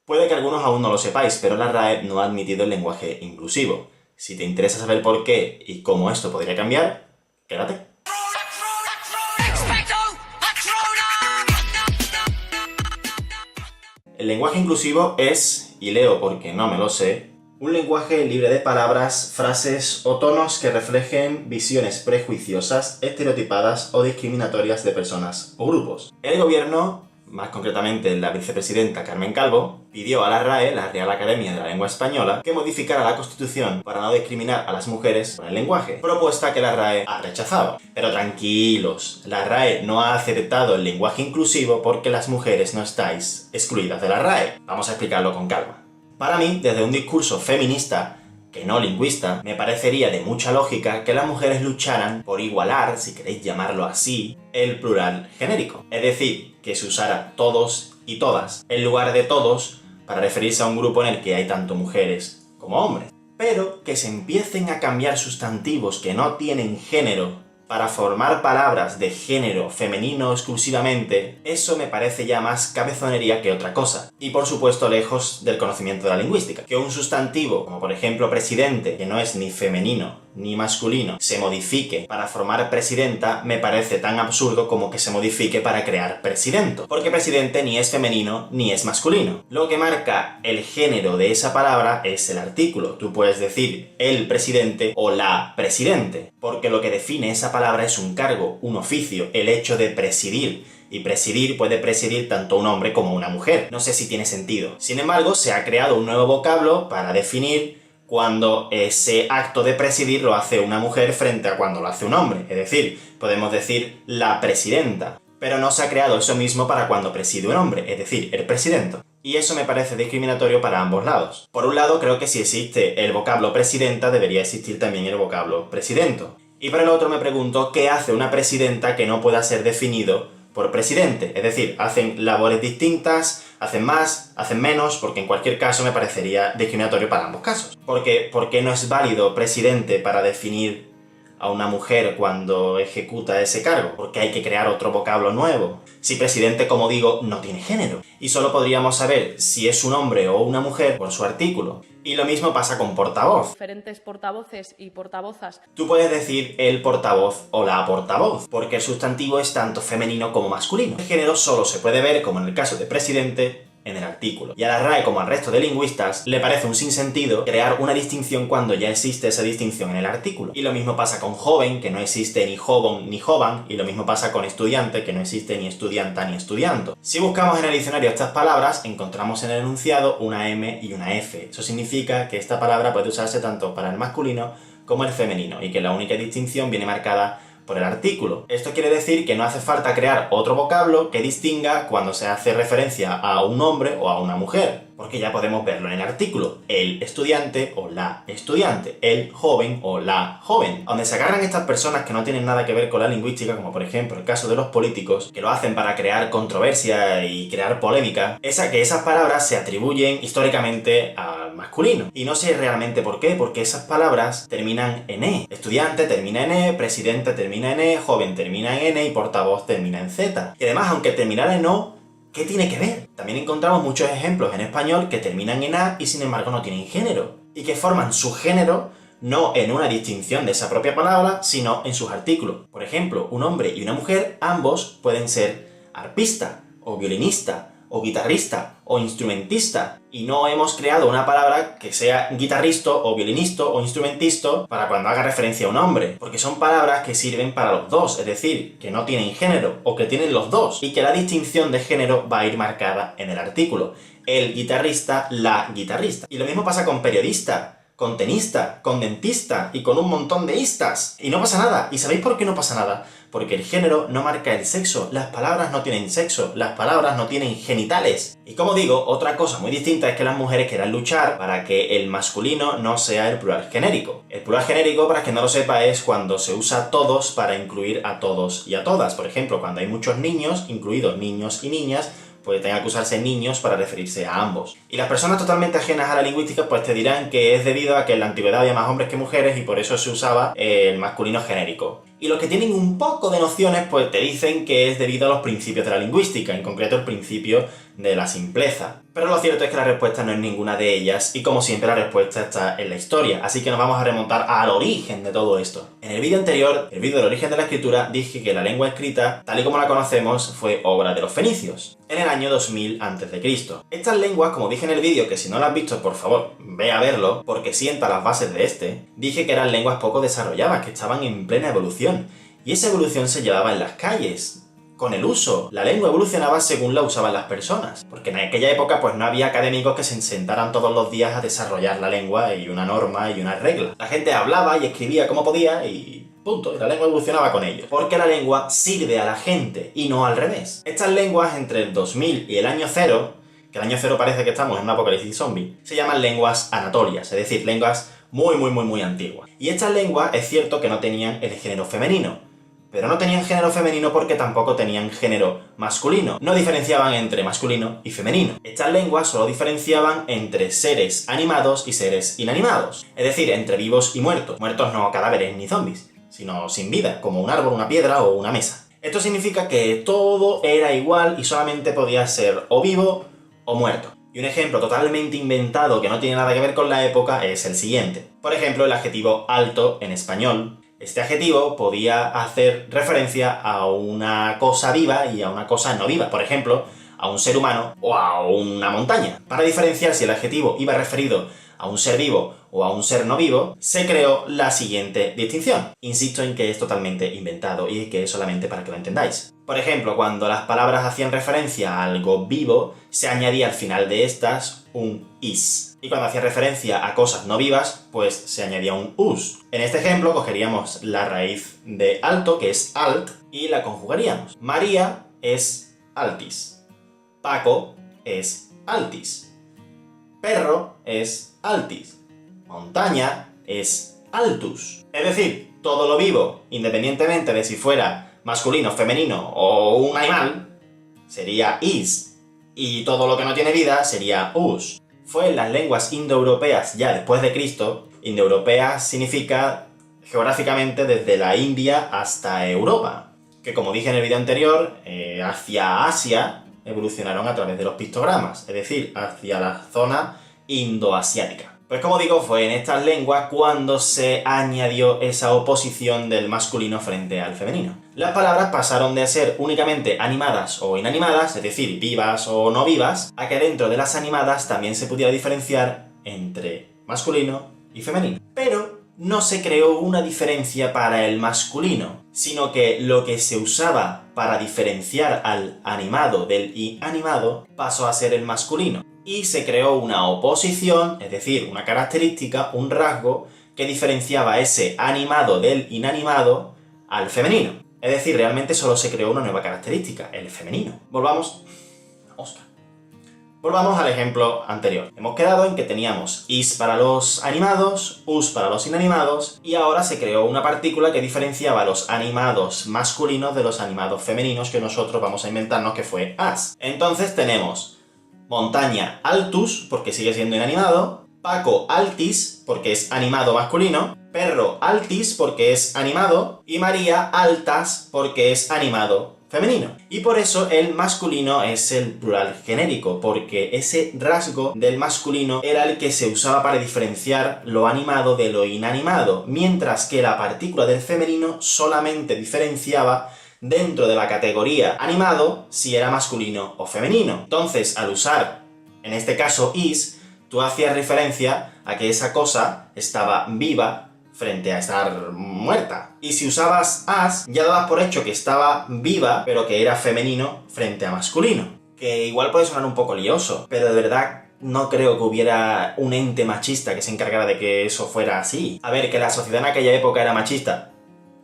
Puede que algunos aún no lo sepáis, pero la RAE no ha admitido el lenguaje inclusivo. Si te interesa saber por qué y cómo esto podría cambiar, quédate. El lenguaje inclusivo es, y leo porque no me lo sé, un lenguaje libre de palabras, frases o tonos que reflejen visiones prejuiciosas, estereotipadas o discriminatorias de personas o grupos. El gobierno, más concretamente la vicepresidenta Carmen Calvo, pidió a la RAE, la Real Academia de la Lengua Española, que modificara la Constitución para no discriminar a las mujeres con el lenguaje, propuesta que la RAE ha rechazado. Pero tranquilos, la RAE no ha aceptado el lenguaje inclusivo porque las mujeres no estáis excluidas de la RAE. Vamos a explicarlo con calma. Para mí, desde un discurso feminista, que no lingüista, me parecería de mucha lógica que las mujeres lucharan por igualar, si queréis llamarlo así, el plural genérico. Es decir, que se usara todos y todas, en lugar de todos, para referirse a un grupo en el que hay tanto mujeres como hombres. Pero que se empiecen a cambiar sustantivos que no tienen género para formar palabras de género femenino exclusivamente, eso me parece ya más cabezonería que otra cosa. Y por supuesto lejos del conocimiento de la lingüística. Que un sustantivo, como por ejemplo presidente, que no es ni femenino ni masculino, se modifique para formar presidenta, me parece tan absurdo como que se modifique para crear presidente. Porque presidente ni es femenino ni es masculino. Lo que marca el género de esa palabra es el artículo. Tú puedes decir el presidente o la presidente, porque lo que define esa palabra es un cargo, un oficio, el hecho de presidir. Y presidir puede presidir tanto un hombre como una mujer. No sé si tiene sentido. Sin embargo, se ha creado un nuevo vocablo para definir cuando ese acto de presidir lo hace una mujer frente a cuando lo hace un hombre. Es decir, podemos decir la presidenta. Pero no se ha creado eso mismo para cuando preside un hombre, es decir, el presidente. Y eso me parece discriminatorio para ambos lados. Por un lado, creo que si existe el vocablo presidenta, debería existir también el vocablo presidente. Y por el otro me pregunto, ¿qué hace una presidenta que no pueda ser definido por presidente? Es decir, ¿hacen labores distintas? ¿Hacen más? ¿Hacen menos? Porque en cualquier caso me parecería discriminatorio para ambos casos. Porque, ¿por qué no es válido presidente para definir a una mujer cuando ejecuta ese cargo? Porque hay que crear otro vocablo nuevo. Si presidente, como digo, no tiene género. Y solo podríamos saber si es un hombre o una mujer por su artículo. Y lo mismo pasa con portavoz. Diferentes portavoces y portavozas. Tú puedes decir el portavoz o la portavoz, porque el sustantivo es tanto femenino como masculino. El género solo se puede ver, como en el caso de presidente, en el artículo. Y a la RAE, como al resto de lingüistas, le parece un sinsentido crear una distinción cuando ya existe esa distinción en el artículo. Y lo mismo pasa con joven, que no existe ni jovon ni jovan, y lo mismo pasa con estudiante, que no existe ni estudianta ni estudianto. Si buscamos en el diccionario estas palabras, encontramos en el enunciado una M y una F. Eso significa que esta palabra puede usarse tanto para el masculino como el femenino, y que la única distinción viene marcada por el artículo. Esto quiere decir que no hace falta crear otro vocablo que distinga cuando se hace referencia a un hombre o a una mujer, porque ya podemos verlo en el artículo. El estudiante o la estudiante, el joven o la joven. Donde se agarran estas personas que no tienen nada que ver con la lingüística, como por ejemplo el caso de los políticos, que lo hacen para crear controversia y crear polémica, es a que esas palabras se atribuyen históricamente al masculino. Y no sé realmente por qué, porque esas palabras terminan en E. Estudiante termina en E, presidente termina en E, joven termina en N y portavoz termina en Z. Y además, aunque terminara en O, ¿qué tiene que ver? También encontramos muchos ejemplos en español que terminan en A y sin embargo no tienen género. Y que forman su género no en una distinción de esa propia palabra, sino en sus artículos. Por ejemplo, un hombre y una mujer, ambos pueden ser arpista, o violinista, o guitarrista, o instrumentista. Y no hemos creado una palabra que sea guitarristo, o violinisto, o instrumentisto para cuando haga referencia a un hombre. Porque son palabras que sirven para los dos, es decir, que no tienen género, o que tienen los dos. Y que la distinción de género va a ir marcada en el artículo. El guitarrista, la guitarrista. Y lo mismo pasa con periodista, con tenista, con dentista y con un montón de istas. Y no pasa nada. ¿Y sabéis por qué no pasa nada? Porque el género no marca el sexo, las palabras no tienen sexo, las palabras no tienen genitales. Y como digo, otra cosa muy distinta es que las mujeres quieran luchar para que el masculino no sea el plural genérico. El plural genérico, para quien no lo sepa, es cuando se usa todos para incluir a todos y a todas. Por ejemplo, cuando hay muchos niños, incluidos niños y niñas, pues tenga que usarse niños para referirse a ambos. Y las personas totalmente ajenas a la lingüística pues te dirán que es debido a que en la antigüedad había más hombres que mujeres y por eso se usaba el masculino genérico. Y los que tienen un poco de nociones pues te dicen que es debido a los principios de la lingüística, en concreto el principio de la simpleza. Pero lo cierto es que la respuesta no es ninguna de ellas y como siempre la respuesta está en la historia, así que nos vamos a remontar al origen de todo esto. En el vídeo anterior, el vídeo del origen de la escritura, dije que la lengua escrita, tal y como la conocemos, fue obra de los fenicios, en el año 2000 a.C. Estas lenguas, como dije en el vídeo, que si no lo has visto, por favor, ve a verlo, porque sienta las bases de este, dije que eran lenguas poco desarrolladas, que estaban en plena evolución, y esa evolución se llevaba en las calles. Con el uso. La lengua evolucionaba según la usaban las personas, porque en aquella época pues no había académicos que se sentaran todos los días a desarrollar la lengua y una norma y una regla. La gente hablaba y escribía como podía y punto, y la lengua evolucionaba con ello. Porque la lengua sirve a la gente y no al revés. Estas lenguas entre el 2000 y el año 0, que el año 0 parece que estamos en un apocalipsis zombie, se llaman lenguas anatolias, es decir, lenguas muy antiguas. Y estas lenguas es cierto que no tenían el género femenino, pero no tenían género femenino porque tampoco tenían género masculino. No diferenciaban entre masculino y femenino. Estas lenguas solo diferenciaban entre seres animados y seres inanimados. Es decir, entre vivos y muertos. Muertos no cadáveres ni zombies, sino sin vida, como un árbol, una piedra o una mesa. Esto significa que todo era igual y solamente podía ser o vivo o muerto. Y un ejemplo totalmente inventado que no tiene nada que ver con la época es el siguiente. Por ejemplo, el adjetivo alto en español. Este adjetivo podía hacer referencia a una cosa viva y a una cosa no viva, por ejemplo, a un ser humano o a una montaña. Para diferenciar si el adjetivo iba referido a un ser vivo o a un ser no vivo, se creó la siguiente distinción. Insisto en que es totalmente inventado y que es solamente para que lo entendáis. Por ejemplo, cuando las palabras hacían referencia a algo vivo, se añadía al final de estas un is. Y cuando hacía referencia a cosas no vivas, pues se añadía un us. En este ejemplo cogeríamos la raíz de alto, que es alt, y la conjugaríamos. María es altis. Paco es altis. Perro es altis. Montaña es altus. Es decir, todo lo vivo, independientemente de si fuera masculino, femenino o un animal, sería is. Y todo lo que no tiene vida sería us. Fue en las lenguas indoeuropeas ya después de Cristo. Indoeuropea significa geográficamente desde la India hasta Europa, que como dije en el vídeo anterior, hacia Asia evolucionaron a través de los pictogramas, es decir, hacia la zona indoasiática. Pues como digo, fue en estas lenguas cuando se añadió esa oposición del masculino frente al femenino. Las palabras pasaron de ser únicamente animadas o inanimadas, es decir, vivas o no vivas, a que dentro de las animadas también se pudiera diferenciar entre masculino y femenino. Pero no se creó una diferencia para el masculino, sino que lo que se usaba para diferenciar al animado del inanimado pasó a ser el masculino. Y se creó una oposición, es decir, una característica, un rasgo, que diferenciaba ese animado del inanimado al femenino. Es decir, realmente solo se creó una nueva característica, el femenino. Volvamos al ejemplo anterior. Hemos quedado en que teníamos is para los animados, us para los inanimados, y ahora se creó una partícula que diferenciaba a los animados masculinos de los animados femeninos que nosotros vamos a inventarnos, que fue as. Entonces tenemos montaña altus, porque sigue siendo inanimado, Paco altis, porque es animado masculino, perro altis, porque es animado, y María altas, porque es animado femenino. Y por eso el masculino es el plural genérico, porque ese rasgo del masculino era el que se usaba para diferenciar lo animado de lo inanimado, mientras que la partícula del femenino solamente diferenciaba dentro de la categoría animado si era masculino o femenino. Entonces, al usar, en este caso, is, tú hacías referencia a que esa cosa estaba viva frente a estar muerta. Y si usabas as, ya dabas por hecho que estaba viva, pero que era femenino frente a masculino. Que igual puede sonar un poco lioso, pero de verdad no creo que hubiera un ente machista que se encargara de que eso fuera así. A ver, que la sociedad en aquella época era machista.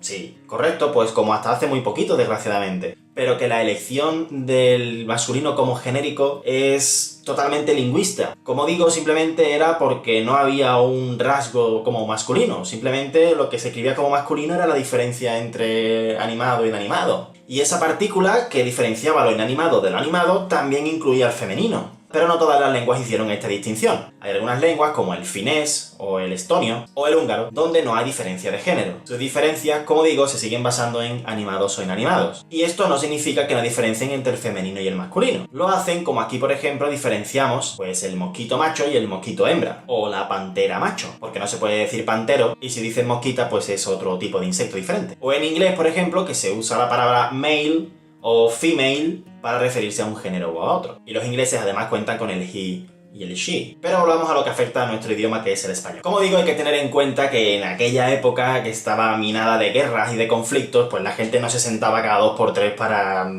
Sí, correcto, pues como hasta hace muy poquito, desgraciadamente. Pero que la elección del masculino como genérico es totalmente lingüista. Como digo, simplemente era porque no había un rasgo como masculino. Simplemente lo que se escribía como masculino era la diferencia entre animado e inanimado. Y esa partícula que diferenciaba lo inanimado de lo animado también incluía al femenino. Pero no todas las lenguas hicieron esta distinción. Hay algunas lenguas, como el finés, o el estonio, o el húngaro, donde no hay diferencia de género. Sus diferencias, como digo, se siguen basando en animados o inanimados. Y esto no significa que no diferencien entre el femenino y el masculino. Lo hacen como aquí, por ejemplo, diferenciamos pues el mosquito macho y el mosquito hembra, o la pantera macho, porque no se puede decir pantero, y si dicen mosquita, pues es otro tipo de insecto diferente. O en inglés, por ejemplo, que se usa la palabra male o female para referirse a un género o a otro. Y los ingleses además cuentan con el he y el she. Pero volvamos a lo que afecta a nuestro idioma, que es el español. Como digo, hay que tener en cuenta que en aquella época que estaba minada de guerras y de conflictos, pues la gente no se sentaba cada 2 por 3 para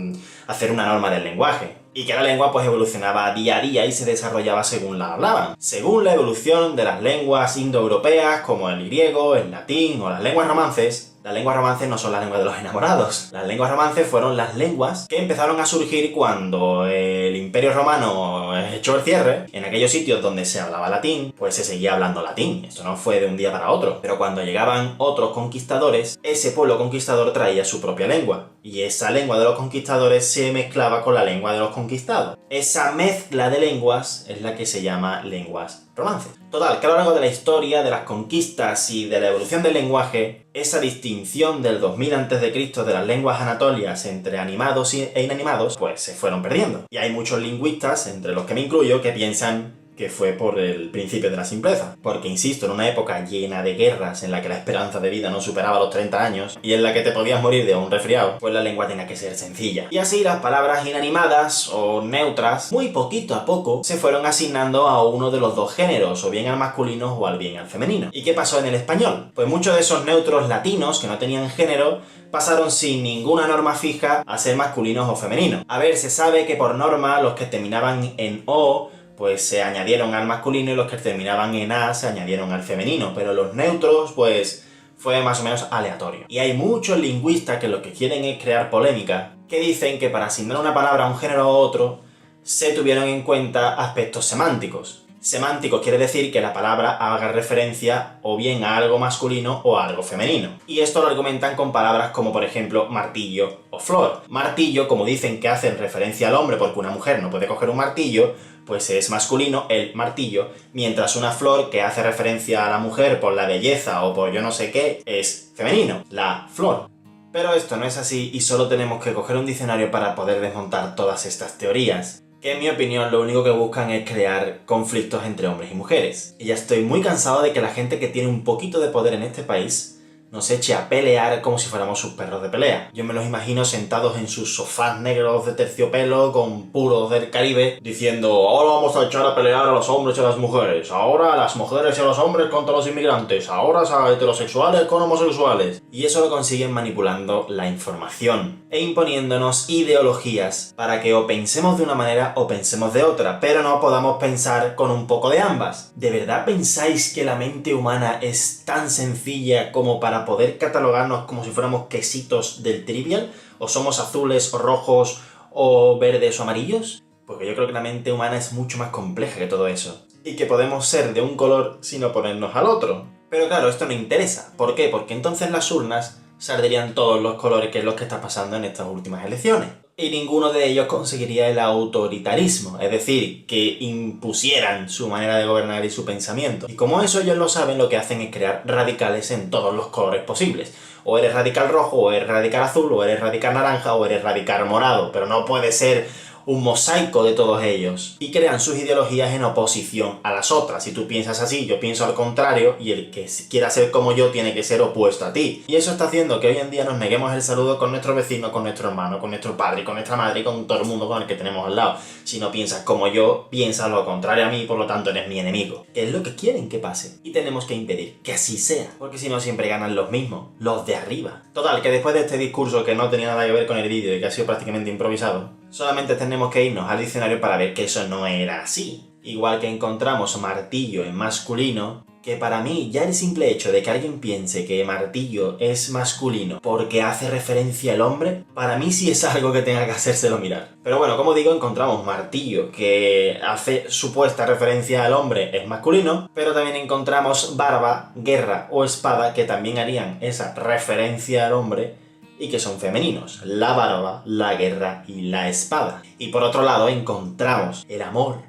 hacer una norma del lenguaje. Y que la lengua pues evolucionaba día a día y se desarrollaba según la hablaban. Según la evolución de las lenguas indoeuropeas, como el griego, el latín o las lenguas romances, las lenguas romances no son las lenguas de los enamorados. Las lenguas romances fueron las lenguas que empezaron a surgir cuando el Imperio Romano echó el cierre. En aquellos sitios donde se hablaba latín, pues se seguía hablando latín. Esto no fue de un día para otro. Pero cuando llegaban otros conquistadores, ese pueblo conquistador traía su propia lengua. Y esa lengua de los conquistadores se mezclaba con la lengua de los conquistados. Esa mezcla de lenguas es la que se llama lenguas romances. Total, que a lo largo de la historia, de las conquistas y de la evolución del lenguaje, esa distinción del 2000 a.C. de las lenguas anatolias entre animados e inanimados, pues se fueron perdiendo. Y hay muchos lingüistas, entre los que me incluyo, que piensan que fue por el principio de la simpleza. Porque, insisto, en una época llena de guerras, en la que la esperanza de vida no superaba los 30 años, y en la que te podías morir de un resfriado, pues la lengua tenía que ser sencilla. Y así las palabras inanimadas o neutras, muy poquito a poco, se fueron asignando a uno de los dos géneros, o bien al masculino o al bien al femenino. ¿Y qué pasó en el español? Pues muchos de esos neutros latinos, que no tenían género, pasaron sin ninguna norma fija a ser masculinos o femeninos. A ver, se sabe que por norma los que terminaban en o pues se añadieron al masculino y los que terminaban en A se añadieron al femenino, pero los neutros, pues fue más o menos aleatorio. Y hay muchos lingüistas que lo que quieren es crear polémica, que dicen que para asignar una palabra a un género u otro, se tuvieron en cuenta aspectos semánticos. Semántico quiere decir que la palabra haga referencia o bien a algo masculino o a algo femenino. Y esto lo argumentan con palabras como, por ejemplo, martillo o flor. Martillo, como dicen que hacen referencia al hombre porque una mujer no puede coger un martillo, pues es masculino, el martillo, mientras una flor que hace referencia a la mujer por la belleza o por yo no sé qué, es femenino, la flor. Pero esto no es así y solo tenemos que coger un diccionario para poder desmontar todas estas teorías, que en mi opinión lo único que buscan es crear conflictos entre hombres y mujeres. Y ya estoy muy cansado de que la gente que tiene un poquito de poder en este país nos eche a pelear como si fuéramos sus perros de pelea. Yo me los imagino sentados en sus sofás negros de terciopelo con puros del Caribe, diciendo: ahora vamos a echar a pelear a los hombres y a las mujeres, ahora a las mujeres y a los hombres contra los inmigrantes, ahora a heterosexuales con homosexuales. Y eso lo consiguen manipulando la información e imponiéndonos ideologías para que o pensemos de una manera o pensemos de otra, pero no podamos pensar con un poco de ambas. ¿De verdad pensáis que la mente humana es tan sencilla como para poder catalogarnos como si fuéramos quesitos del Trivial? ¿O somos azules o rojos o verdes o amarillos? Porque yo creo que la mente humana es mucho más compleja que todo eso. Y que podemos ser de un color sin oponernos al otro. Pero claro, esto no interesa. ¿Por qué? Porque entonces las urnas saldrían todos los colores, que es lo que está pasando en estas últimas elecciones. Y ninguno de ellos conseguiría el autoritarismo, es decir, que impusieran su manera de gobernar y su pensamiento. Y como eso ellos lo saben, lo que hacen es crear radicales en todos los colores posibles. O eres radical rojo, o eres radical azul, o eres radical naranja, o eres radical morado, pero no puede ser un mosaico de todos ellos. Y crean sus ideologías en oposición a las otras. Si tú piensas así, yo pienso al contrario, y el que quiera ser como yo tiene que ser opuesto a ti. Y eso está haciendo que hoy en día nos neguemos el saludo con nuestro vecino, con nuestro hermano, con nuestro padre, con nuestra madre y con todo el mundo con el que tenemos al lado. Si no piensas como yo, piensas lo contrario a mí, por lo tanto eres mi enemigo. Que es lo que quieren que pase. Y tenemos que impedir que así sea. Porque si no, siempre ganan los mismos, los de arriba. Total, que después de este discurso que no tenía nada que ver con el vídeo y que ha sido prácticamente improvisado, solamente tenemos que irnos al diccionario para ver que eso no era así. Igual que encontramos martillo en masculino, que para mí ya el simple hecho de que alguien piense que martillo es masculino porque hace referencia al hombre, para mí sí es algo que tenga que hacérselo mirar. Pero bueno, como digo, encontramos martillo que hace supuesta referencia al hombre, es masculino, pero también encontramos barba, guerra o espada que también harían esa referencia al hombre y que son femeninos: la barba, la guerra y la espada. Y por otro lado encontramos el amor,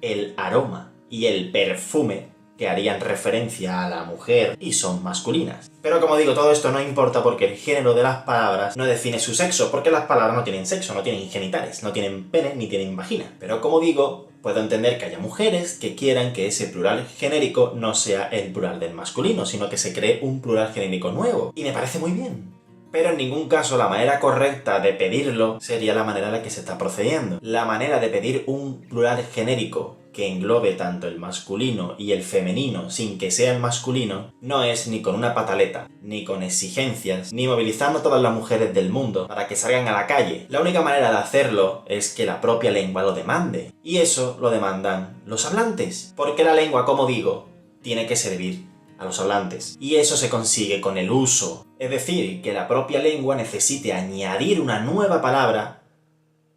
el aroma y el perfume, que harían referencia a la mujer y son masculinas. Pero como digo, todo esto no importa porque el género de las palabras no define su sexo, porque las palabras no tienen sexo, no tienen genitales, no tienen pene ni tienen vagina. Pero como digo, puedo entender que haya mujeres que quieran que ese plural genérico no sea el plural del masculino, sino que se cree un plural genérico nuevo. Y me parece muy bien. Pero en ningún caso la manera correcta de pedirlo sería la manera en la que se está procediendo. La manera de pedir un plural genérico que englobe tanto el masculino y el femenino sin que sea el masculino no es ni con una pataleta, ni con exigencias, ni movilizando a todas las mujeres del mundo para que salgan a la calle. La única manera de hacerlo es que la propia lengua lo demande. Y eso lo demandan los hablantes. Porque la lengua, como digo, tiene que servir a los hablantes. Y eso se consigue con el uso. Es decir, que la propia lengua necesite añadir una nueva palabra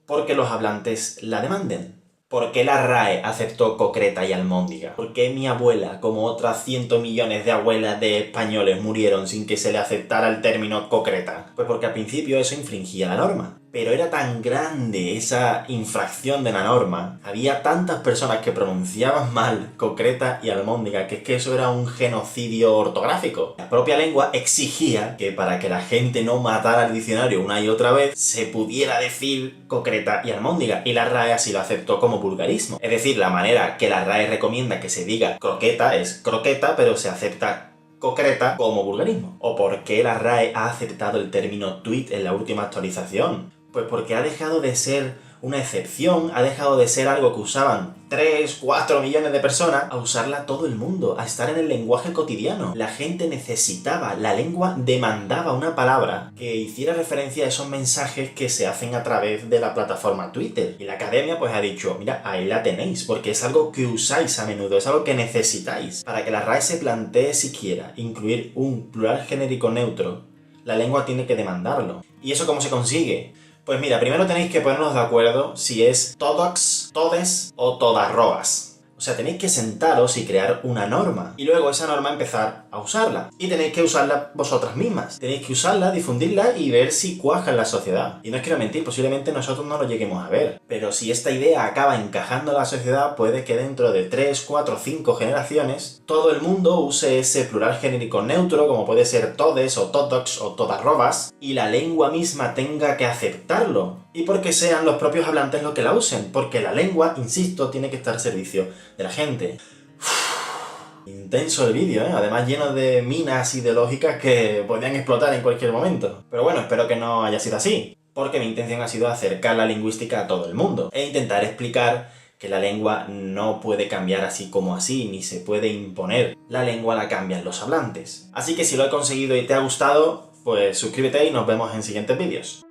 porque los hablantes la demanden. ¿Por qué la RAE aceptó concreta y almóndiga? ¿Por qué mi abuela, como otras 100 millones de abuelas de españoles, murieron sin que se le aceptara el término concreta? Pues porque al principio eso infringía la norma. Pero era tan grande esa infracción de la norma, había tantas personas que pronunciaban mal concreta y almóndiga, que es que eso era un genocidio ortográfico. La propia lengua exigía que para que la gente no matara el diccionario una y otra vez, se pudiera decir concreta y almóndiga, y la RAE así lo aceptó como vulgarismo. Es decir, la manera que la RAE recomienda que se diga croqueta es croqueta, pero se acepta concreta como vulgarismo. ¿O por qué la RAE ha aceptado el término tweet en la última actualización? Pues porque ha dejado de ser una excepción, ha dejado de ser algo que usaban 3, 4 millones de personas, a usarla todo el mundo, a estar en el lenguaje cotidiano. La gente necesitaba, la lengua demandaba una palabra que hiciera referencia a esos mensajes que se hacen a través de la plataforma Twitter. Y la academia pues ha dicho, mira, ahí la tenéis, porque es algo que usáis a menudo, es algo que necesitáis. Para que la RAE se plantee siquiera incluir un plural genérico neutro, la lengua tiene que demandarlo. ¿Y eso cómo se consigue? Pues mira, primero tenéis que ponernos de acuerdo si es todox, todes o todarrobas. O sea, tenéis que sentaros y crear una norma. Y luego esa norma empezar a usarla. Y tenéis que usarla vosotras mismas. Tenéis que usarla, difundirla y ver si cuaja en la sociedad. Y no os quiero mentir, posiblemente nosotros no lo lleguemos a ver. Pero si esta idea acaba encajando en la sociedad, puede que dentro de 3, 4, 5 generaciones, todo el mundo use ese plural genérico neutro, como puede ser todes o todox o todarrobas, y la lengua misma tenga que aceptarlo. Y porque sean los propios hablantes los que la usen, porque la lengua, insisto, tiene que estar al servicio de la gente. Intenso el vídeo, ¿eh? Además lleno de minas ideológicas que podrían explotar en cualquier momento. Pero bueno, espero que no haya sido así, porque mi intención ha sido acercar la lingüística a todo el mundo e intentar explicar que la lengua no puede cambiar así como así, ni se puede imponer. La lengua la cambian los hablantes. Así que si lo he conseguido y te ha gustado, pues suscríbete y nos vemos en siguientes vídeos.